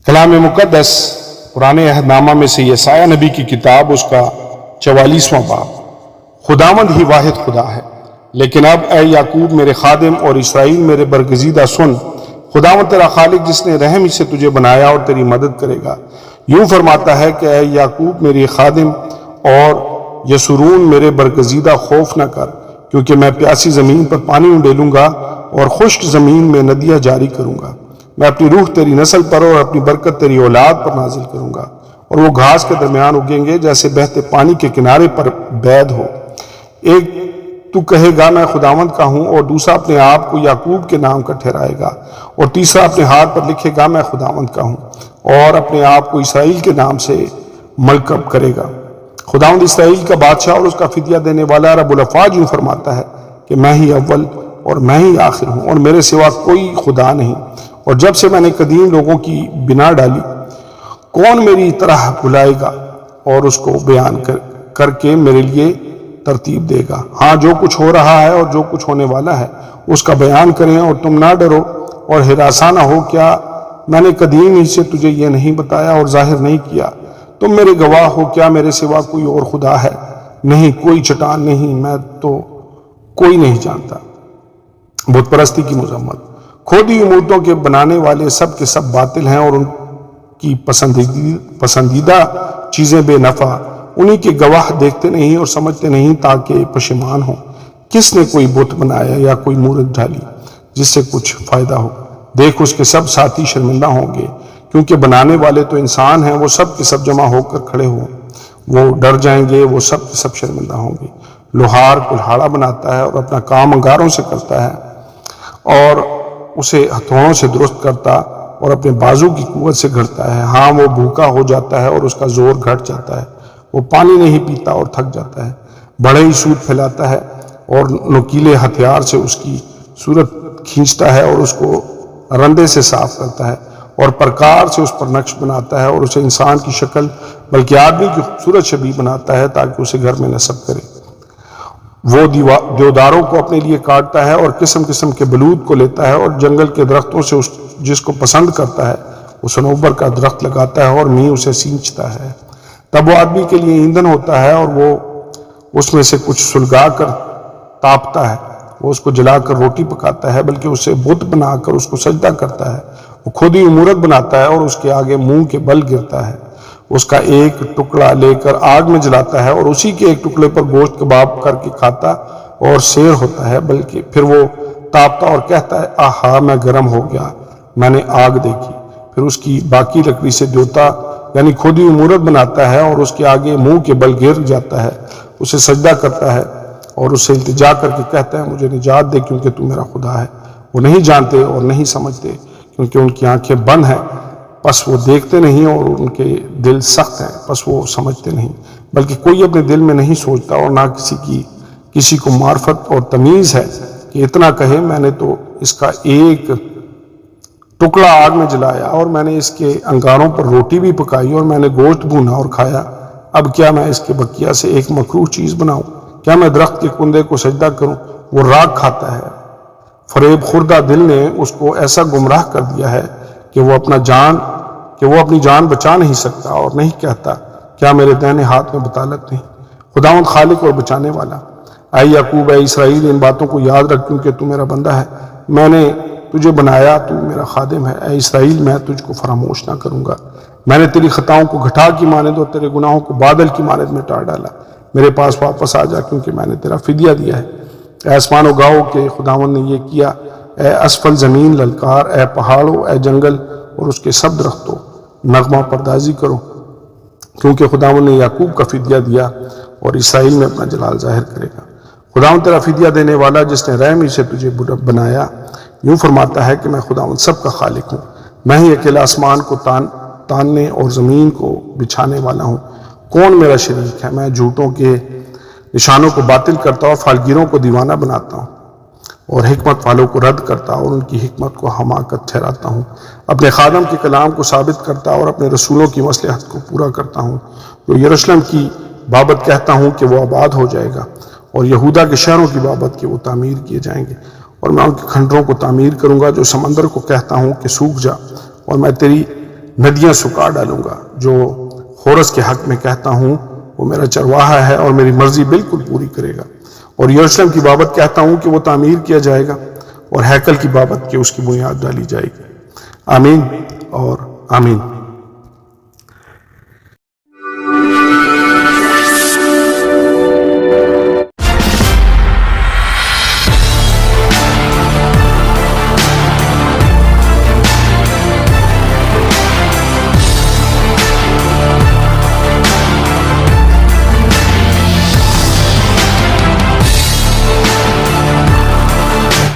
کلام مقدس قرآن عہد نامہ میں سے یسایہ نبی کی کتاب اس کا 44واں باب۔ خداوند ہی واحد خدا ہے، لیکن اب اے یعقوب میرے خادم اور اسرائیل میرے برگزیدہ سن، خداوند تیرا خالق جس نے رحم ہی سے تجھے بنایا اور تیری مدد کرے گا، یوں فرماتا ہے کہ اے یعقوب میری خادم اور یسرون میرے برگزیدہ خوف نہ کر، کیونکہ میں پیاسی زمین پر پانی اڈیلوں گا اور خشک زمین میں ندیاں جاری کروں گا۔ میں اپنی روح تیری نسل پر اور اپنی برکت تیری اولاد پر نازل کروں گا، اور وہ گھاس کے درمیان اگیں گے جیسے بہتے پانی کے کنارے پر بید ہو۔ ایک تو کہے گا میں خداوند کا ہوں، اور دوسرا اپنے آپ کو یعقوب کے نام کا ٹھہرائے گا، اور تیسرا اپنے ہاتھ پر لکھے گا میں خداوند کا ہوں، اور اپنے آپ کو اسرائیل کے نام سے ملقب کرے گا۔ خداوند اسرائیل کا بادشاہ اور اس کا فدیہ دینے والا رب الافواج یوں فرماتا ہے کہ میں ہی اول اور میں ہی آخر ہوں، اور میرے سوا کوئی خدا نہیں، اور جب سے میں نے قدیم لوگوں کی بنا ڈالی، کون میری طرح بلائے گا اور اس کو بیان کر کے میرے لیے ترتیب دے گا۔ ہاں، جو کچھ ہو رہا ہے اور جو کچھ ہونے والا ہے اس کا بیان کریں، اور تم نہ ڈرو اور ہراساں نہ ہو۔ کیا میں نے قدیم ہی سے تجھے یہ نہیں بتایا اور ظاہر نہیں کیا؟ تم میرے گواہ ہو، کیا میرے سوا کوئی اور خدا ہے؟ نہیں، کوئی چٹان نہیں، میں تو کوئی نہیں جانتا۔ بت پرستی کی مذمت۔ کھودی امورتوں کے بنانے والے سب کے سب باطل ہیں، اور ان کی پسندیدہ چیزیں بے نفع۔ انہی کے گواہ دیکھتے نہیں اور سمجھتے نہیں تاکہ پشیمان ہوں۔ کس نے کوئی بت بنایا یا کوئی مورت ڈھالی جس سے کچھ فائدہ ہو؟ دیکھ اس کے سب ساتھی شرمندہ ہوں گے، کیونکہ بنانے والے تو انسان ہیں۔ وہ سب کے سب جمع ہو کر کھڑے ہوں، وہ ڈر جائیں گے، وہ سب کے سب شرمندہ ہوں گے۔ لوہار کلہاڑا بناتا ہے اور اپنا کام انگاروں سے کرتا ہے، اور اسے ہتھوڑوں سے درست کرتا اور اپنے بازو کی قوت سے گھڑتا ہے۔ ہاں، وہ بھوکا ہو جاتا ہے اور اس کا زور گھٹ جاتا ہے، وہ پانی نہیں پیتا اور تھک جاتا ہے۔ بڑے ہی سود پھیلاتا ہے اور نوکیلے ہتھیار سے اس کی صورت کھینچتا ہے اور اس کو رندے سے صاف کرتا ہے، اور پرکار سے اس پر نقش بناتا ہے اور اسے انسان کی شکل بلکہ آدمی کی خوبصورت شبیہ بناتا ہے تاکہ اسے گھر میں نصب کرے۔ وہ دیوداروں کو اپنے لیے کاٹتا ہے اور قسم قسم کے بلود کو لیتا ہے، اور جنگل کے درختوں سے جس کو پسند کرتا ہے وہ صنوبر کا درخت لگاتا ہے اور میںھ اسے سینچتا ہے۔ تب وہ آدمی کے لیے ایندھن ہوتا ہے، اور وہ اس میں سے کچھ سلگا کر تاپتا ہے۔ وہ اس کو جلا کر روٹی پکاتا ہے، بلکہ اسے بت بنا کر اس کو سجدہ کرتا ہے۔ وہ کھودی امورت بناتا ہے اور اس کے آگے منہ کے بل گرتا ہے۔ اس کا ایک ٹکڑا لے کر آگ میں جلاتا ہے، اور اسی کے ایک ٹکڑے پر گوشت کباب کر کے کھاتا اور سیر ہوتا ہے، بلکہ پھر وہ تاپتا اور کہتا ہے آہا میں گرم ہو گیا، میں نے آگ دیکھی۔ پھر اس کی باقی لکڑی سے دیوتا یعنی کھودی امورت بناتا ہے، اور اس کے آگے منہ کے بل گر جاتا ہے، اسے سجدہ کرتا ہے اور اس سے التجا کر کے کہتا ہے مجھے نجات دے کیونکہ تو میرا خدا ہے۔ وہ نہیں جانتے اور نہیں سمجھتے، کیونکہ ان کی آنکھیں بند ہیں، پس وہ دیکھتے نہیں، اور ان کے دل سخت ہیں، پس وہ سمجھتے نہیں۔ بلکہ کوئی اپنے دل میں نہیں سوچتا، اور نہ کسی کو معرفت اور تمیز ہے کہ اتنا کہے میں نے تو اس کا ایک ٹکڑا آگ میں جلایا، اور میں نے اس کے انگاروں پر روٹی بھی پکائی، اور میں نے گوشت بھونا اور کھایا۔ اب کیا میں اس کے بقیہ سے ایک مکروہ چیز بناؤں؟ کیا میں درخت کے کندے کو سجدہ کروں؟ وہ راکھ کھاتا ہے۔ فریب خوردہ دل نے اس کو ایسا گمراہ کر دیا ہے کہ وہ اپنی جان بچا نہیں سکتا، اور نہیں کہتا کیا میرے دائنے ہاتھ میں بطالت نہیں؟ خداوند خالق اور بچانے والا، اے یعقوب اے اسرائیل، ان باتوں کو یاد رکھ کیونکہ تو میرا بندہ ہے۔ میں نے تجھے بنایا، تو میرا خادم ہے۔ اے اسرائیل، میں تجھ کو فراموش نہ کروں گا۔ میں نے تیری خطاؤں کو گھٹا کی مانند اور تیرے گناہوں کو بادل کی مانند میں ٹال ڈالا۔ میرے پاس واپس آ جا، کیونکہ میں نے تیرا فدیہ دیا ہے۔ اے آسمان و گاؤ کہ خداوند نے یہ کیا، اے اسفل زمین للکار، اے پہاڑوں، اے جنگل اور اس کے سب درختوں، نغمہ پردازی کرو، کیونکہ خداوند نے یعقوب کا فدیہ دیا اور اسرائیل میں اپنا جلال ظاہر کرے گا۔ خداوند تیرا فدیہ دینے والا جس نے رحم ہی سے تجھے بنایا یوں فرماتا ہے کہ میں خداوند سب کا خالق ہوں۔ میں ہی اکیلا آسمان کو تاننے اور زمین کو بچھانے والا ہوں۔ کون میرا شریک ہے؟ میں جھوٹوں کے نشانوں کو باطل کرتا اور فالگیروں کو دیوانہ بناتا ہوں، اور حکمت والوں کو رد کرتا اور ان کی حکمت کو حماقت ٹھہراتا ہوں۔ اپنے خادم کے کلام کو ثابت کرتا اور اپنے رسولوں کی مصلحت کو پورا کرتا ہوں۔ جو یروشلم کی بابت کہتا ہوں کہ وہ آباد ہو جائے گا، اور یہودا کے شہروں کی بابت کہ وہ تعمیر کیے جائیں گے، اور میں ان کے کھنڈروں کو تعمیر کروں گا۔ جو سمندر کو کہتا ہوں کہ سوکھ جا، اور میں تیری ندیاں سکا ڈالوں گا۔ جو خورس کے حق میں کہتا ہوں وہ میرا چرواہا ہے اور میری مرضی بالکل پوری کرے گا، اور یروشلم کی بابت کہتا ہوں کہ وہ تعمیر کیا جائے گا، اور ہیکل کی بابت کہ اس کی بنیاد ڈالی جائے گی۔ آمین اور آمین۔